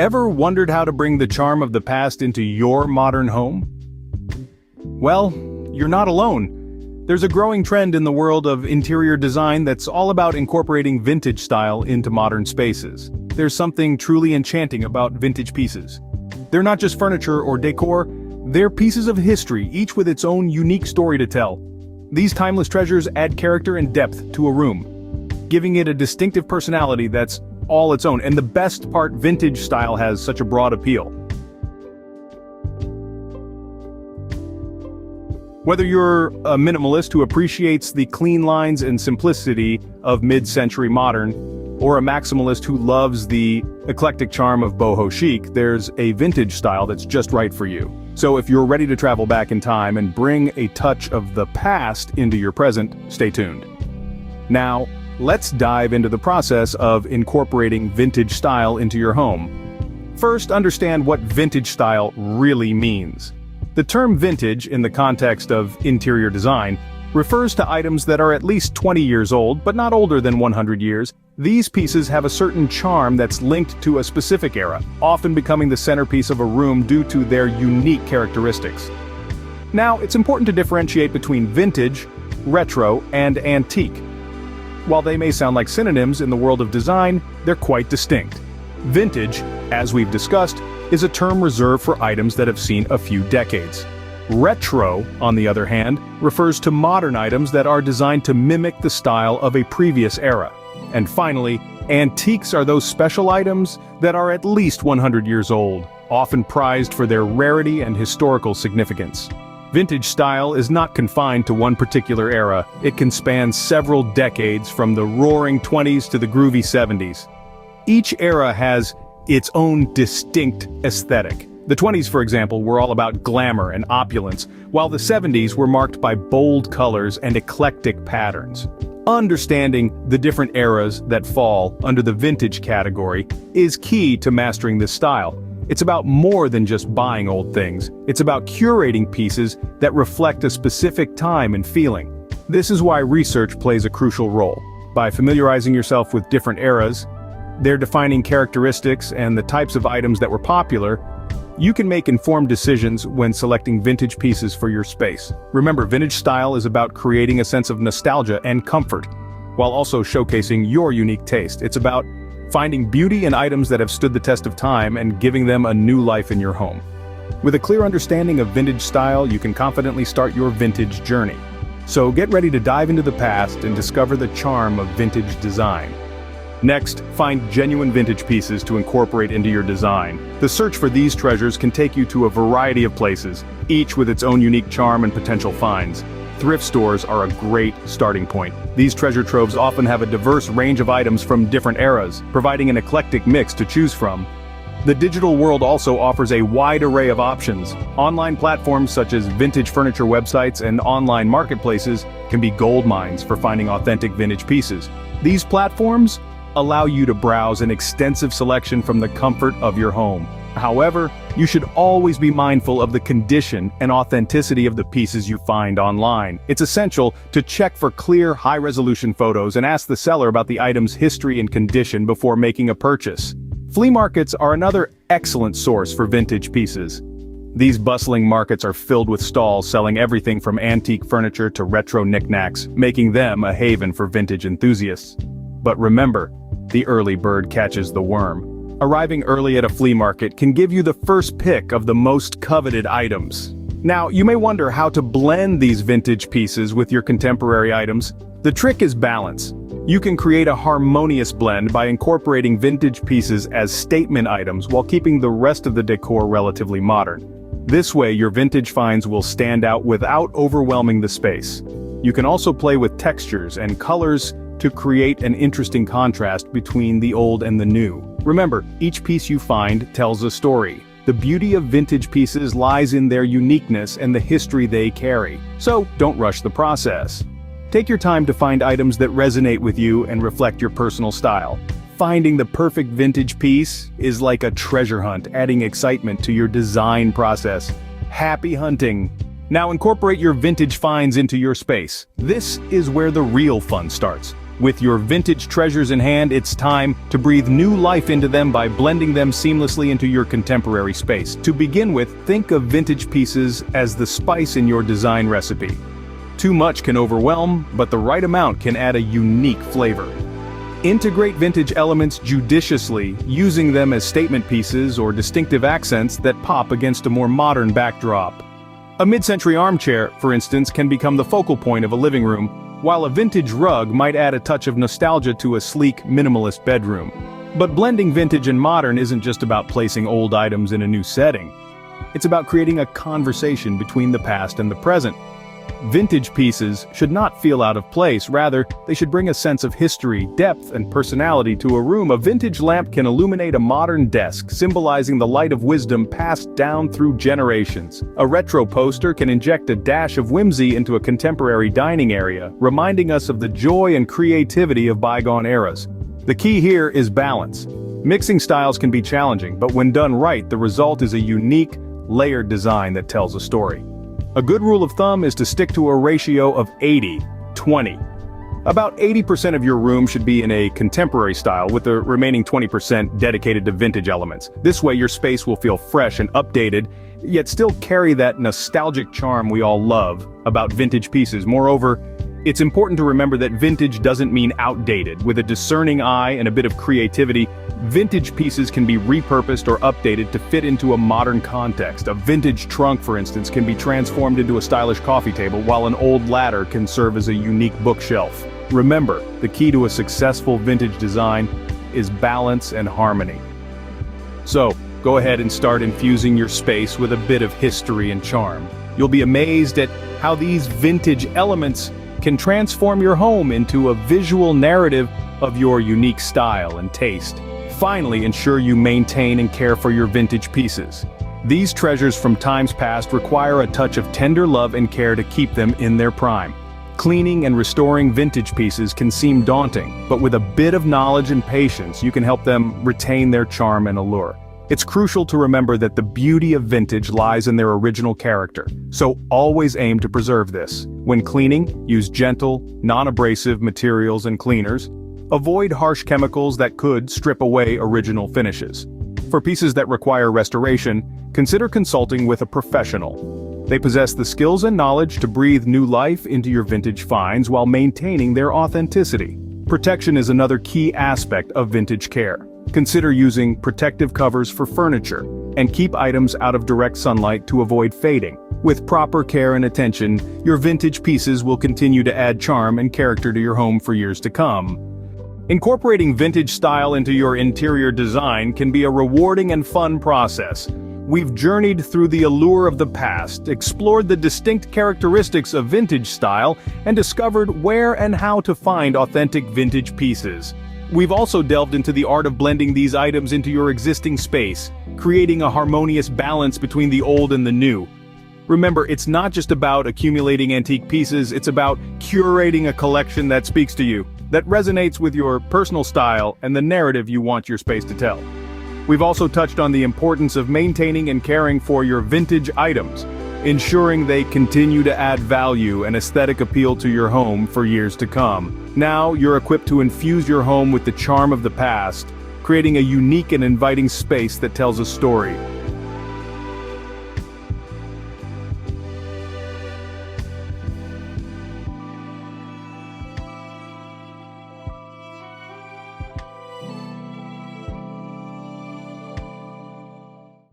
Ever wondered how to bring the charm of the past into your modern home? Well, you're not alone. There's a growing trend in the world of interior design that's all about incorporating vintage style into modern spaces. There's something truly enchanting about vintage pieces. They're not just furniture or decor, they're pieces of history, each with its own unique story to tell. These timeless treasures add character and depth to a room, giving it a distinctive personality that's all its own. And the best part, vintage style has such a broad appeal. Whether you're a minimalist who appreciates the clean lines and simplicity of mid-century modern, or a maximalist who loves the eclectic charm of boho chic, there's a vintage style that's just right for you. So if you're ready to travel back in time and bring a touch of the past into your present, stay tuned. Now, let's dive into the process of incorporating vintage style into your home. First, understand what vintage style really means. The term vintage, in the context of interior design, refers to items that are at least 20 years old, but not older than 100 years. These pieces have a certain charm that's linked to a specific era, often becoming the centerpiece of a room due to their unique characteristics. Now, it's important to differentiate between vintage, retro, and antique. While they may sound like synonyms in the world of design, they're quite distinct. Vintage, as we've discussed, is a term reserved for items that have seen a few decades. Retro, on the other hand, refers to modern items that are designed to mimic the style of a previous era. And finally, antiques are those special items that are at least 100 years old, often prized for their rarity and historical significance. Vintage style is not confined to one particular era. It can span several decades, from the roaring 20s to the groovy 70s. Each era has its own distinct aesthetic. The 20s, for example, were all about glamour and opulence, while the 70s were marked by bold colors and eclectic patterns. Understanding the different eras that fall under the vintage category is key to mastering this style. It's about more than just buying old things. It's about curating pieces that reflect a specific time and feeling. This is why research plays a crucial role. By familiarizing yourself with different eras, their defining characteristics, and the types of items that were popular, you can make informed decisions when selecting vintage pieces for your space. Remember, vintage style is about creating a sense of nostalgia and comfort, while also showcasing your unique taste. It's about finding beauty in items that have stood the test of time and giving them a new life in your home. With a clear understanding of vintage style, you can confidently start your vintage journey. So get ready to dive into the past and discover the charm of vintage design. Next, find genuine vintage pieces to incorporate into your design. The search for these treasures can take you to a variety of places, each with its own unique charm and potential finds. Thrift stores are a great starting point. These treasure troves often have a diverse range of items from different eras, providing an eclectic mix to choose from. The digital world also offers a wide array of options. Online platforms such as vintage furniture websites and online marketplaces can be gold mines for finding authentic vintage pieces. These platforms allow you to browse an extensive selection from the comfort of your home. However, you should always be mindful of the condition and authenticity of the pieces you find online. It's essential to check for clear, high-resolution photos and ask the seller about the item's history and condition before making a purchase. Flea markets are another excellent source for vintage pieces. These bustling markets are filled with stalls selling everything from antique furniture to retro knickknacks, making them a haven for vintage enthusiasts. But remember, the early bird catches the worm. Arriving early at a flea market can give you the first pick of the most coveted items. Now, you may wonder how to blend these vintage pieces with your contemporary items. The trick is balance. You can create a harmonious blend by incorporating vintage pieces as statement items while keeping the rest of the decor relatively modern. This way, your vintage finds will stand out without overwhelming the space. You can also play with textures and colors to create an interesting contrast between the old and the new. Remember, each piece you find tells a story. The beauty of vintage pieces lies in their uniqueness and the history they carry. So, don't rush the process. Take your time to find items that resonate with you and reflect your personal style. Finding the perfect vintage piece is like a treasure hunt, adding excitement to your design process. Happy hunting! Now incorporate your vintage finds into your space. This is where the real fun starts. With your vintage treasures in hand, it's time to breathe new life into them by blending them seamlessly into your contemporary space. To begin with, think of vintage pieces as the spice in your design recipe. Too much can overwhelm, but the right amount can add a unique flavor. Integrate vintage elements judiciously, using them as statement pieces or distinctive accents that pop against a more modern backdrop. A mid-century armchair, for instance, can become the focal point of a living room, while a vintage rug might add a touch of nostalgia to a sleek, minimalist bedroom. But blending vintage and modern isn't just about placing old items in a new setting. It's about creating a conversation between the past and the present. Vintage pieces should not feel out of place, rather, they should bring a sense of history, depth, and personality to a room. A vintage lamp can illuminate a modern desk, symbolizing the light of wisdom passed down through generations. A retro poster can inject a dash of whimsy into a contemporary dining area, reminding us of the joy and creativity of bygone eras. The key here is balance. Mixing styles can be challenging, but when done right, the result is a unique, layered design that tells a story. A good rule of thumb is to stick to a ratio of 80-20. About 80% of your room should be in a contemporary style, with the remaining 20% dedicated to vintage elements. This way your space will feel fresh and updated, yet still carry that nostalgic charm we all love about vintage pieces. Moreover, it's important to remember that vintage doesn't mean outdated. With a discerning eye and a bit of creativity, vintage pieces can be repurposed or updated to fit into a modern context. A vintage trunk, for instance, can be transformed into a stylish coffee table, while an old ladder can serve as a unique bookshelf. Remember, the key to a successful vintage design is balance and harmony. So, go ahead and start infusing your space with a bit of history and charm. You'll be amazed at how these vintage elements can transform your home into a visual narrative of your unique style and taste. Finally, ensure you maintain and care for your vintage pieces. These treasures from times past require a touch of tender love and care to keep them in their prime. Cleaning and restoring vintage pieces can seem daunting, but with a bit of knowledge and patience, you can help them retain their charm and allure. It's crucial to remember that the beauty of vintage lies in their original character, so always aim to preserve this. When cleaning, use gentle, non-abrasive materials and cleaners. Avoid harsh chemicals that could strip away original finishes. For pieces that require restoration, consider consulting with a professional. They possess the skills and knowledge to breathe new life into your vintage finds while maintaining their authenticity. Protection is another key aspect of vintage care. Consider using protective covers for furniture, and keep items out of direct sunlight to avoid fading. With proper care and attention, your vintage pieces will continue to add charm and character to your home for years to come. Incorporating vintage style into your interior design can be a rewarding and fun process. We've journeyed through the allure of the past, explored the distinct characteristics of vintage style, and discovered where and how to find authentic vintage pieces. We've also delved into the art of blending these items into your existing space, creating a harmonious balance between the old and the new. Remember, it's not just about accumulating antique pieces, it's about curating a collection that speaks to you, that resonates with your personal style and the narrative you want your space to tell. We've also touched on the importance of maintaining and caring for your vintage items, ensuring they continue to add value and aesthetic appeal to your home for years to come. Now, you're equipped to infuse your home with the charm of the past, creating a unique and inviting space that tells a story.